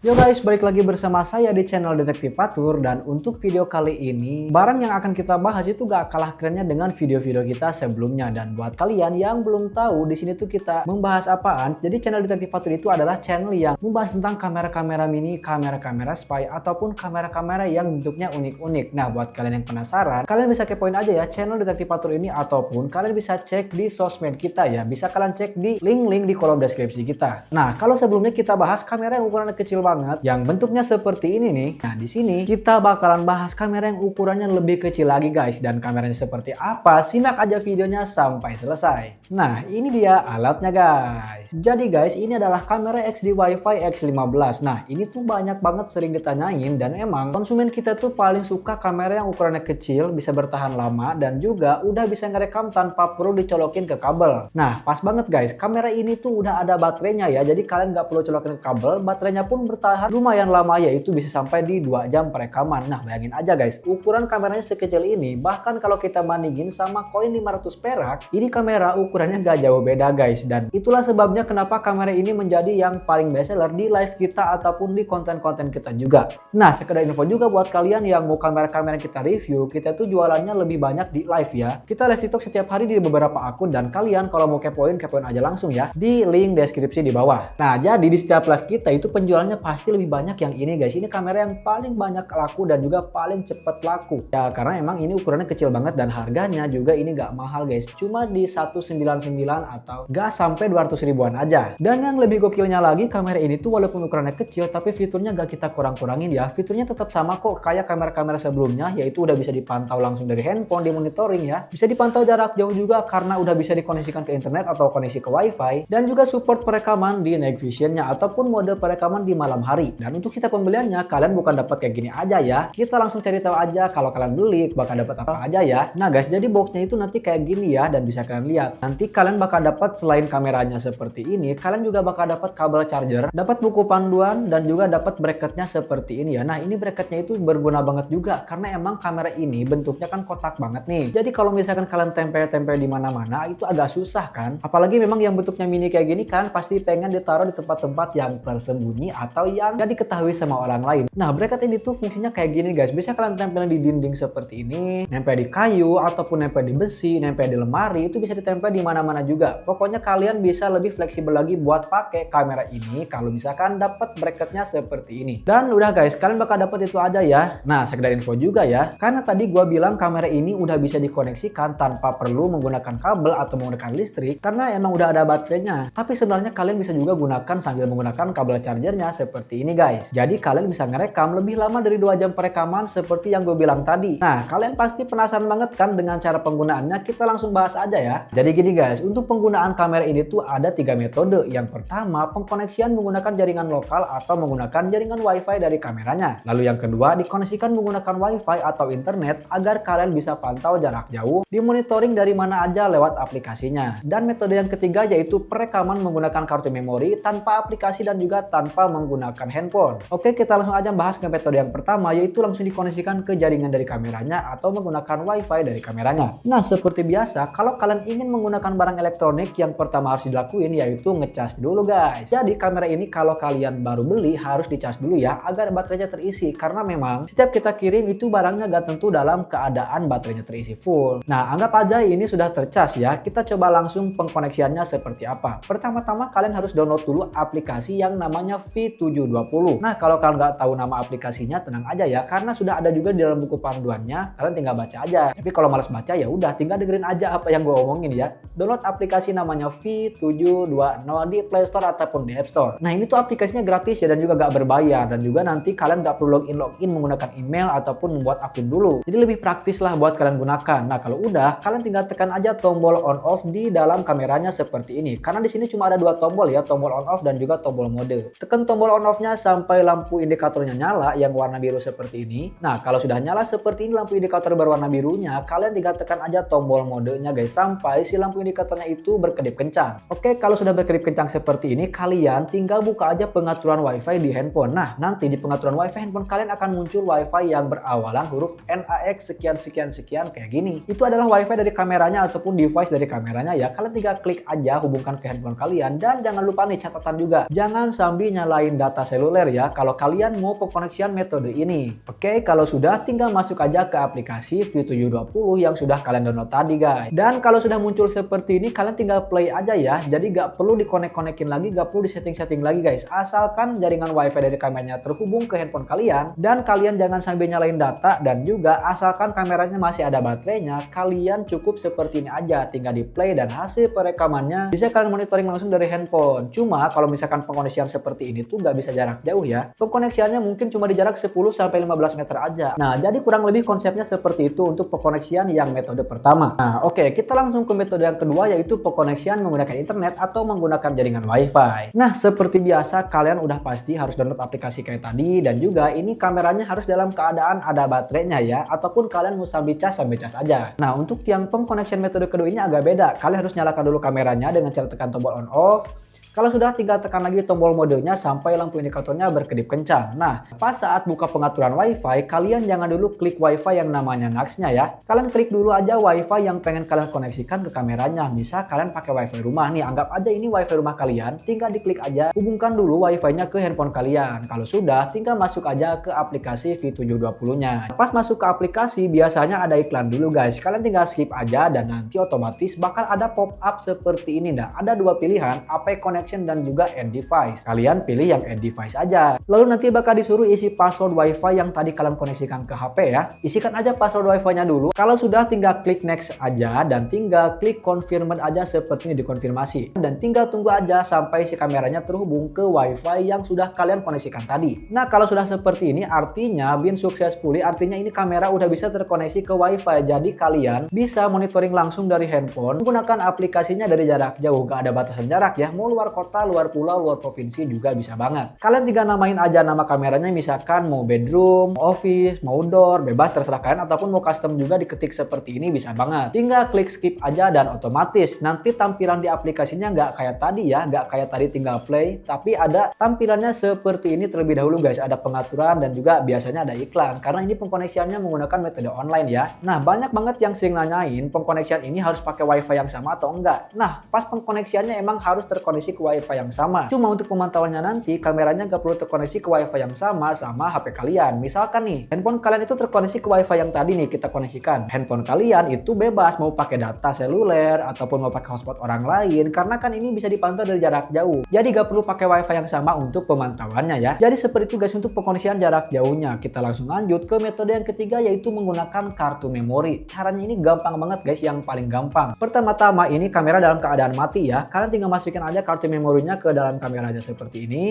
Yo guys, balik lagi bersama saya di channel Detektif Fatur. Dan untuk video kali ini, barang yang akan kita bahas itu gak kalah kerennya dengan video-video kita sebelumnya. Dan buat kalian yang belum tahu, di sini tuh kita membahas apaan. Jadi channel Detektif Fatur itu adalah channel yang membahas tentang kamera-kamera mini, kamera-kamera spy, ataupun kamera-kamera yang bentuknya unik-unik. Nah, buat kalian yang penasaran, kalian bisa kepoin aja ya channel Detektif Fatur ini, ataupun kalian bisa cek di sosmed kita ya. Bisa kalian cek di link-link di kolom deskripsi kita. Nah, kalau sebelumnya kita bahas kamera yang ukurannya kecil banget, yang bentuknya seperti ini nih. Nah, di sini kita bakalan bahas kamera yang ukurannya lebih kecil lagi guys. Dan kameranya seperti apa? Simak aja videonya sampai selesai. Nah, ini dia alatnya guys. Jadi guys, ini adalah kamera XD Wi-Fi X15. Nah, ini tuh banyak banget sering ditanyain, dan emang konsumen kita tuh paling suka kamera yang ukurannya kecil, bisa bertahan lama, dan juga udah bisa ngerekam tanpa perlu dicolokin ke kabel. Nah, pas banget guys, kamera ini tuh udah ada baterainya ya. Jadi kalian nggak perlu colokin ke kabel, baterainya pun bertahan lumayan lama, yaitu bisa sampai di 2 jam perekaman. Nah, bayangin aja guys, ukuran kameranya sekecil ini, bahkan kalau kita bandingin sama koin 500 perak, ini kamera ukurannya gak jauh beda guys. Dan itulah sebabnya kenapa kamera ini menjadi yang paling bestseller di live kita ataupun di konten-konten kita juga. Nah, sekedar info juga buat kalian yang mau kamera-kamera kita review, kita tuh jualannya lebih banyak di live ya. Kita live TikTok setiap hari di beberapa akun, dan kalian kalau mau kepoin aja langsung ya di link deskripsi di bawah. Nah, jadi di setiap live kita itu penjualannya pasti lebih banyak yang ini guys. Ini kamera yang paling banyak laku dan juga paling cepet laku ya, karena emang ini ukurannya kecil banget dan harganya juga ini gak mahal guys, cuma di 199 atau gak sampai 200 ribuan aja. Dan yang lebih gokilnya lagi, kamera ini tuh walaupun ukurannya kecil tapi fiturnya gak kita kurang-kurangin ya. Fiturnya tetap sama kok kayak kamera-kamera sebelumnya, yaitu udah bisa dipantau langsung dari handphone, di monitoring ya, bisa dipantau jarak jauh juga karena udah bisa dikoneksikan ke internet atau koneksi ke wifi, dan juga support perekaman di night visionnya ataupun mode perekaman di malam hari. Dan untuk kita pembeliannya, kalian bukan dapat kayak gini aja ya. Kita langsung cari tahu aja kalau kalian beli bakal dapat apa aja ya. Nah guys, jadi boxnya itu nanti kayak gini ya, dan bisa kalian lihat. Nanti kalian bakal dapat selain kameranya seperti ini, kalian juga bakal dapat kabel charger, dapat buku panduan, dan juga dapat bracketnya seperti ini ya. Nah, ini bracketnya itu berguna banget juga karena emang kamera ini bentuknya kan kotak banget nih. Jadi kalau misalkan kalian tempel-tempel di mana-mana itu agak susah kan. Apalagi memang yang bentuknya mini kayak gini kan pasti pengen ditaruh di tempat-tempat yang tersembunyi atau yang gak diketahui sama orang lain. Nah, bracket ini tuh fungsinya kayak gini guys. Bisa kalian tempel di dinding seperti ini, nempel di kayu, ataupun nempel di besi, nempel di lemari, itu bisa ditempel di mana-mana juga. Pokoknya kalian bisa lebih fleksibel lagi buat pakai kamera ini kalau misalkan dapat bracketnya seperti ini. Dan udah guys, kalian bakal dapat itu aja ya. Nah, sekedar info juga ya, karena tadi gua bilang kamera ini udah bisa dikoneksikan tanpa perlu menggunakan kabel atau menggunakan listrik karena emang udah ada baterainya. Tapi sebenarnya kalian bisa juga gunakan sambil menggunakan kabel chargernya seperti ini guys. Jadi kalian bisa ngerekam lebih lama dari 2 jam perekaman seperti yang gue bilang tadi. Nah, kalian pasti penasaran banget kan dengan cara penggunaannya. Kita langsung bahas aja ya. Jadi gini guys, untuk penggunaan kamera ini tuh ada 3 metode. Yang pertama, pengkoneksian menggunakan jaringan lokal atau menggunakan jaringan wifi dari kameranya. Lalu yang kedua, dikoneksikan menggunakan wifi atau internet agar kalian bisa pantau jarak jauh, dimonitoring dari mana aja lewat aplikasinya. Dan metode yang ketiga yaitu perekaman menggunakan kartu memori tanpa aplikasi dan juga tanpa menggunakan handphone. Oke, kita langsung aja bahas ke metode yang pertama, yaitu langsung dikoneksikan ke jaringan dari kameranya atau menggunakan wifi dari kameranya. Nah, seperti biasa, kalau kalian ingin menggunakan barang elektronik, yang pertama harus dilakuin yaitu ngecas dulu guys. Jadi kamera ini kalau kalian baru beli harus dicas dulu ya agar baterainya terisi, karena memang setiap kita kirim itu barangnya gak tentu dalam keadaan baterainya terisi full. Nah, anggap aja ini sudah tercas ya. Kita coba langsung pengkoneksiannya seperti apa. Pertama-tama kalian harus download dulu aplikasi yang namanya V720. Nah, kalau kalian nggak tahu nama aplikasinya, tenang aja ya, karena sudah ada juga di dalam buku panduannya. Kalian tinggal baca aja. Tapi kalau malas baca ya udah, tinggal dengerin aja apa yang gue omongin ya. Download aplikasi namanya V720 di Play Store ataupun di App Store. Nah, ini tuh aplikasinya gratis ya, dan juga nggak berbayar, dan juga nanti kalian nggak perlu login menggunakan email ataupun membuat akun dulu. Jadi lebih praktis lah buat kalian gunakan. Nah, kalau udah, kalian tinggal tekan aja tombol on off di dalam kameranya seperti ini. Karena di sini cuma ada 2 tombol ya, tombol on off dan juga tombol mode. Tekan tombol on off-nya sampai lampu indikatornya nyala yang warna biru seperti ini. Nah, kalau sudah nyala seperti ini lampu indikator berwarna birunya, kalian tinggal tekan aja tombol modenya guys sampai si lampu indikatornya itu berkedip kencang. Oke, kalau sudah berkedip kencang seperti ini, kalian tinggal buka aja pengaturan wifi di handphone. Nah, nanti di pengaturan wifi handphone kalian akan muncul wifi yang berawalan huruf NAX sekian sekian sekian kayak gini. Itu adalah wifi dari kameranya ataupun device dari kameranya ya. Kalian tinggal klik aja, hubungkan ke handphone kalian, dan jangan lupa nih catatan juga, jangan sambil nyalain data data seluler ya kalau kalian mau pengkoneksian metode ini. Oke, kalau sudah tinggal masuk aja ke aplikasi View720 yang sudah kalian download tadi guys. Dan kalau sudah muncul seperti ini kalian tinggal play aja ya. Jadi gak perlu dikonek-konekin lagi, gak perlu disetting-setting lagi guys. Asalkan jaringan wifi dari kameranya terhubung ke handphone kalian dan kalian jangan sambil nyalain data, dan juga asalkan kameranya masih ada baterainya, kalian cukup seperti ini aja. Tinggal di play dan hasil perekamannya bisa kalian monitoring langsung dari handphone. Cuma kalau misalkan pengkoneksian seperti ini tuh gak bisa jarak jauh ya. Pengkoneksiannya mungkin cuma di jarak 10-15 meter aja. Nah, jadi kurang lebih konsepnya seperti itu untuk pengkoneksian yang metode pertama. Nah, oke, kita langsung ke metode yang kedua, yaitu pengkoneksian menggunakan internet atau menggunakan jaringan wifi. Nah, seperti biasa kalian udah pasti harus download aplikasi kayak tadi, dan juga ini kameranya harus dalam keadaan ada baterainya ya, ataupun kalian mau sambil cas aja. Nah, untuk yang pengkoneksian metode kedua ini agak beda. Kalian harus nyalakan dulu kameranya dengan cara tekan tombol on off. Kalau sudah, tinggal tekan lagi tombol modenya sampai lampu indikatornya berkedip kencang. Nah, pas saat buka pengaturan wifi, kalian jangan dulu klik wifi yang namanya NACS-nya ya. Kalian klik dulu aja wifi yang pengen kalian koneksikan ke kameranya. Misal kalian pakai wifi rumah nih, anggap aja ini wifi rumah kalian, tinggal diklik aja, hubungkan dulu wifi-nya ke handphone kalian. Kalau sudah, tinggal masuk aja ke aplikasi View720-nya. Pas masuk ke aplikasi, biasanya ada iklan dulu guys. Kalian tinggal skip aja dan nanti otomatis bakal ada pop-up seperti ini. Nah, ada dua pilihan, AP connection dan juga end device. Kalian pilih yang end device aja. Lalu nanti bakal disuruh isi password wifi yang tadi kalian koneksikan ke HP ya. Isikan aja password wifi-nya dulu. Kalau sudah, tinggal klik next aja dan tinggal klik confirm aja seperti ini, dikonfirmasi. Dan tinggal tunggu aja sampai si kameranya terhubung ke wifi yang sudah kalian koneksikan tadi. Nah, kalau sudah seperti ini artinya been successfully, artinya ini kamera udah bisa terkoneksi ke wifi. Jadi kalian bisa monitoring langsung dari handphone menggunakan aplikasinya dari jarak jauh. Gak ada batasan jarak ya. Mau luar kota, luar pulau, luar provinsi juga bisa banget. Kalian tinggal namain aja nama kameranya, misalkan mau bedroom, mau office, mau outdoor, bebas terserah kalian, ataupun mau custom juga diketik seperti ini bisa banget. Tinggal klik skip aja dan otomatis nanti tampilan di aplikasinya nggak kayak tadi ya, nggak kayak tadi tinggal play, tapi ada tampilannya seperti ini terlebih dahulu guys. Ada pengaturan dan juga biasanya ada iklan karena ini pengkoneksiannya menggunakan metode online ya. Nah, banyak banget yang sering nanyain pengkoneksian ini harus pakai wifi yang sama atau enggak. Nah, pas pengkoneksiannya emang harus terkoneksi ke wifi yang sama. Cuma untuk pemantauannya nanti kameranya nggak perlu terkoneksi ke wifi yang sama HP kalian. Misalkan nih, handphone kalian itu terkoneksi ke wifi yang tadi nih kita koneksikan. Handphone kalian itu bebas mau pakai data seluler ataupun mau pakai hotspot orang lain, karena kan ini bisa dipantau dari jarak jauh. Jadi nggak perlu pakai wifi yang sama untuk pemantauannya ya. Jadi seperti itu guys untuk pengkoneksian jarak jauhnya. Kita langsung lanjut ke metode yang ketiga, yaitu menggunakan kartu memori. Caranya ini gampang banget guys, yang paling gampang. Pertama-tama ini kamera dalam keadaan mati ya. Kalian tinggal masukin aja kartu memorinya ke dalam kamera aja seperti ini.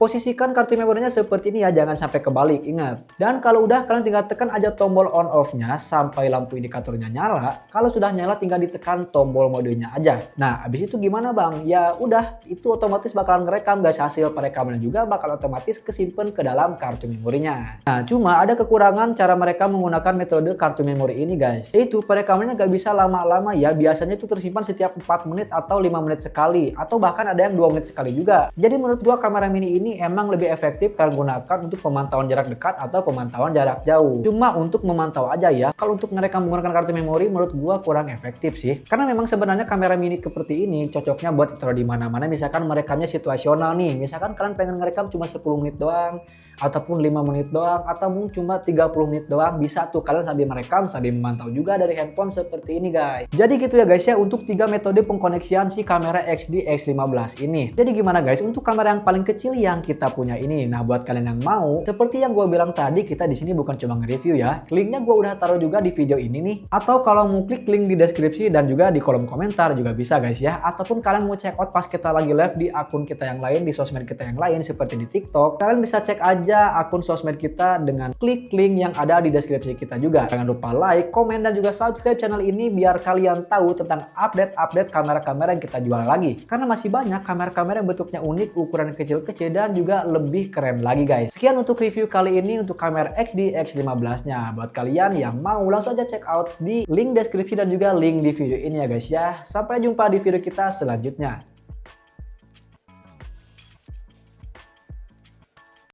Posisikan kartu memorinya seperti ini ya, jangan sampai kebalik, ingat. Dan kalau udah, kalian tinggal tekan aja tombol on off-nya sampai lampu indikatornya nyala. Kalau sudah nyala tinggal ditekan tombol modenya aja. Nah, habis itu gimana bang? Ya udah, itu otomatis bakalan ngerekam guys, hasil perekamannya juga bakal otomatis kesimpan ke dalam kartu memorinya. Nah, cuma ada kekurangan cara mereka menggunakan metode kartu memori ini guys. Yaitu perekamannya gak bisa lama-lama ya, biasanya itu tersimpan setiap 4 menit atau 5 menit sekali. Atau bahkan ada yang 2 menit sekali juga. Jadi menurut gua kamera mini ini emang lebih efektif kalian gunakan untuk pemantauan jarak dekat atau pemantauan jarak jauh. Cuma untuk memantau aja ya. Kalau untuk ngerekam menggunakan kartu memori menurut gua kurang efektif sih. Karena memang sebenarnya kamera mini seperti ini cocoknya buat ditaruh di mana-mana. Misalkan merekamnya situasional nih. Misalkan kalian pengen ngerekam cuma 10 menit doang ataupun 5 menit doang atau mungkin cuma 30 menit doang, bisa tuh kalian sambil merekam sambil memantau juga dari handphone seperti ini guys. Jadi gitu ya guys ya untuk 3 metode pengkoneksian si kamera XD X15 ini. Jadi gimana guys untuk kamera yang paling kecil yang kita punya ini? Nah, buat kalian yang mau, seperti yang gue bilang tadi, kita di sini bukan cuma nge-review ya. Linknya gue udah taruh juga di video ini nih. Atau kalau mau klik link di deskripsi dan juga di kolom komentar juga bisa guys ya. Ataupun kalian mau check out pas kita lagi live di akun kita yang lain, di sosmed kita yang lain seperti di TikTok, kalian bisa cek aja akun sosmed kita dengan klik link yang ada di deskripsi kita juga. Jangan lupa like, komen, dan juga subscribe channel ini biar kalian tahu tentang update-update kamera-kamera yang kita jual lagi. Karena masih banyak kamera-kamera yang bentuknya unik, ukuran kecil-kecil, dan juga lebih keren lagi guys. Sekian untuk review kali ini untuk kamera XD X15-nya. Buat kalian yang mau langsung aja check out di link deskripsi dan juga link di video ini ya guys ya. Sampai jumpa di video kita selanjutnya.